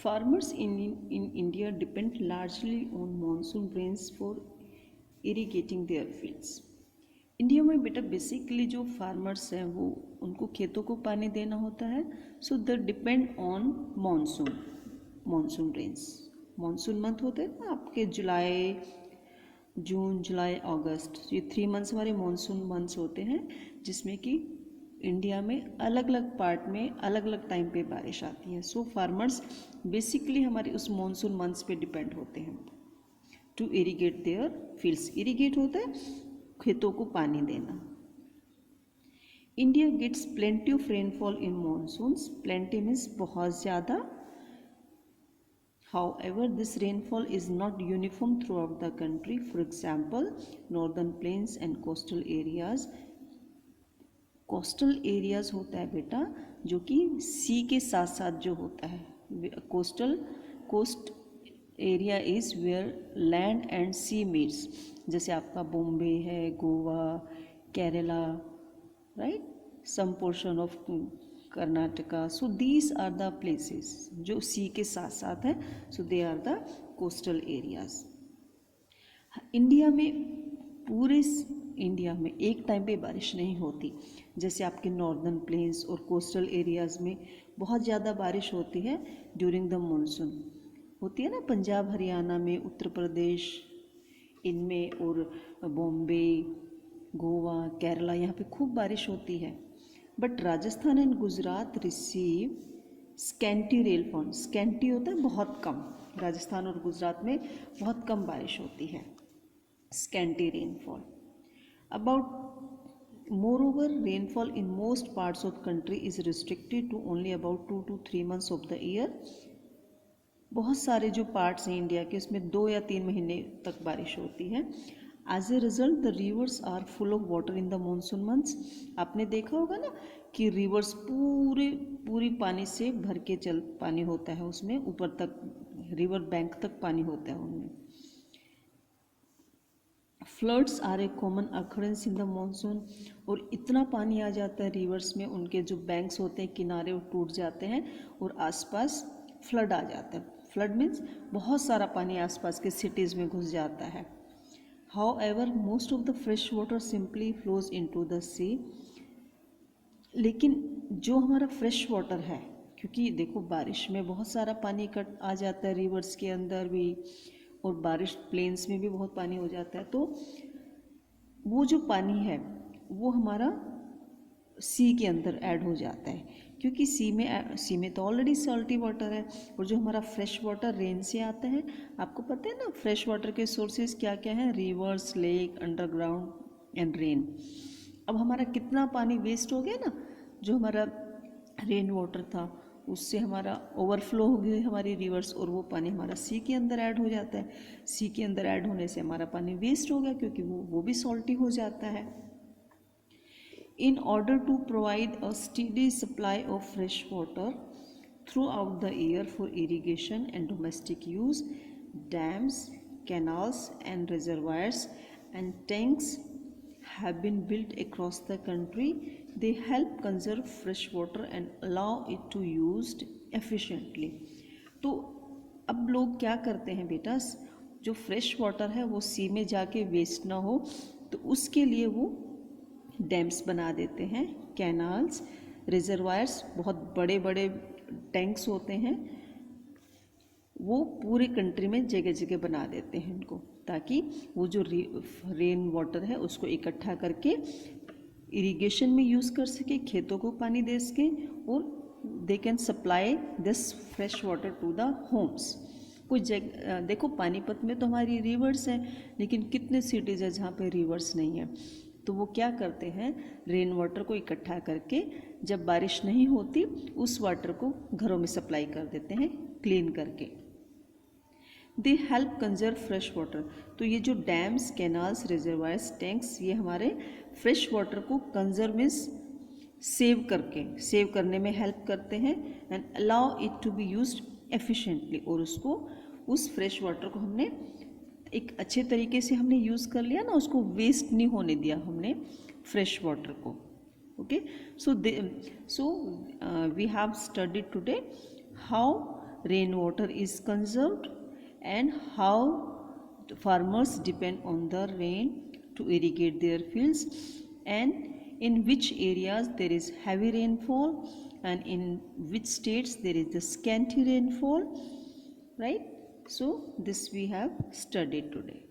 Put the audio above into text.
Farmers in India depend largely on monsoon rains for irrigating their fields. India में बेटा basically जो farmers हैं वो उनको खेतों को पानी देना होता है, so they depend on monsoon rains. Monsoon month होते हैं ना आपके जून जुलाई अगस्त, ये 3 मंथ्स हमारे मानसून मंथ्स होते हैं जिसमें कि इंडिया में अलग अलग पार्ट में अलग अलग टाइम पे बारिश आती है. सो फार्मर्स बेसिकली हमारे उस मानसून मंथ्स पे डिपेंड होते हैं to irrigate their fields. Irrigate होता है खेतों को पानी देना. India gets plenty of rainfall in monsoons. Plenty means बहुत ज़्यादा. However, this rainfall is not uniform throughout the country. For example, northern plains and coastal areas. Coastal areas होता है बेटा जो कि सी के साथ साथ जो होता है. Coast area is where land and sea meets. जैसे आपका बॉम्बे है, Goa, Kerala, right, some portion of Karnataka. So these are the places जो सी के साथ साथ है. So they are the coastal areas. पूरे इंडिया में एक टाइम पे बारिश नहीं होती. जैसे आपके नॉर्दर्न प्लेन्स और कोस्टल एरियाज़ में बहुत ज़्यादा बारिश होती है ड्यूरिंग द मानसून. होती है ना पंजाब हरियाणा में, उत्तर प्रदेश इनमें, और बॉम्बे, गोवा, केरला, यहाँ पे खूब बारिश होती है. But Rajasthan and Gujarat receive scanty rainfall. Scanty होता है बहुत कम. राजस्थान और गुजरात में बहुत कम बारिश होती है. Scanty rainfall. Moreover, rainfall in most parts of the country is restricted to only about 2 to 3 months of the year. बहुत सारे जो पार्ट्स हैं इंडिया के उसमें 2 या 3 महीने तक बारिश होती है. As a result, the rivers are full of water in the monsoon months. आपने देखा होगा ना कि रिवर्स पूरी पानी से भर के पानी होता है उसमें, ऊपर तक रिवर बैंक तक पानी होता है उनमें. Floods are a common occurrence in the monsoon. और इतना पानी आ जाता है रिवर्स में, उनके जो बैंक्स होते हैं किनारे वो टूट जाते हैं और आसपास फ्लड आ जाता है. फ्लड मीन्स बहुत सारा पानी आसपास के सिटीज़ में घुस जाता है. However most of the fresh water simply flows into the sea. लेकिन जो हमारा फ्रेश वाटर है, क्योंकि देखो बारिश में बहुत सारा पानी आ जाता है रिवर्स के अंदर भी, और बारिश प्लेन्स में भी बहुत पानी हो जाता है, तो वो जो पानी है वो हमारा सी के अंदर ऐड हो जाता है. क्योंकि सी में तो ऑलरेडी सॉल्टी वाटर है, और जो हमारा फ्रेश वाटर रेन से आता है. आपको पता है ना फ्रेश वाटर के सोर्सेज क्या क्या हैं? Reverse, lake, underground and rain. अब हमारा कितना पानी वेस्ट हो गया ना, जो हमारा रेन वाटर था उससे हमारा ओवरफ्लो हो गई हमारी रिवर्स, और वो पानी हमारा सी के अंदर ऐड हो जाता है. सी के अंदर ऐड होने से हमारा पानी वेस्ट हो गया, क्योंकि वो भी सॉल्टी हो जाता है. In order to provide a steady supply of fresh water throughout the year for irrigation and domestic use, dams, canals and reservoirs and tanks have been built across the country. They help conserve fresh water and allow it to used efficiently. तो अब लोग क्या करते हैं बेटा, जो fresh water है वो सी में जाके वेस्ट ना हो, तो उसके लिए वो डैम्स बना देते हैं, कैनाल्स, रिजर्वायर्स, बहुत बड़े बड़े टैंक्स होते हैं, वो पूरे कंट्री में जगह जगह बना देते हैं उनको, ताकि वो जो रेन वाटर है उसको इकट्ठा करके इरिगेशन में यूज़ कर सके, खेतों को पानी दे सके, और they can supply this fresh water to the homes. कुछ जगह देखो पानीपत में तो हमारी रिवर्स हैं, लेकिन कितने सिटीज़ है जहाँ पे रिवर्स नहीं है. तो वो क्या करते हैं, रेन वाटर को इकट्ठा करके जब बारिश नहीं होती उस वाटर को घरों में सप्लाई कर देते हैं क्लीन करके. They help conserve fresh water. तो ये जो डैम्स, कैनाल्स, रिजर्वायर्स, टैंक्स, ये हमारे फ्रेश वाटर को कंजर्व मीन्स सेव करने में हेल्प करते हैं, and allow it to be used efficiently. और उस फ्रेश वाटर को हमने एक अच्छे तरीके से हमने यूज़ कर लिया ना, उसको वेस्ट नहीं होने दिया हमने फ्रेश वाटर को. Okay, so we have studied today how rainwater is conserved and how farmers depend on the rain to irrigate their fields, and in which areas there is heavy rainfall and in which states there is the scanty rainfall, right? So this we have studied today.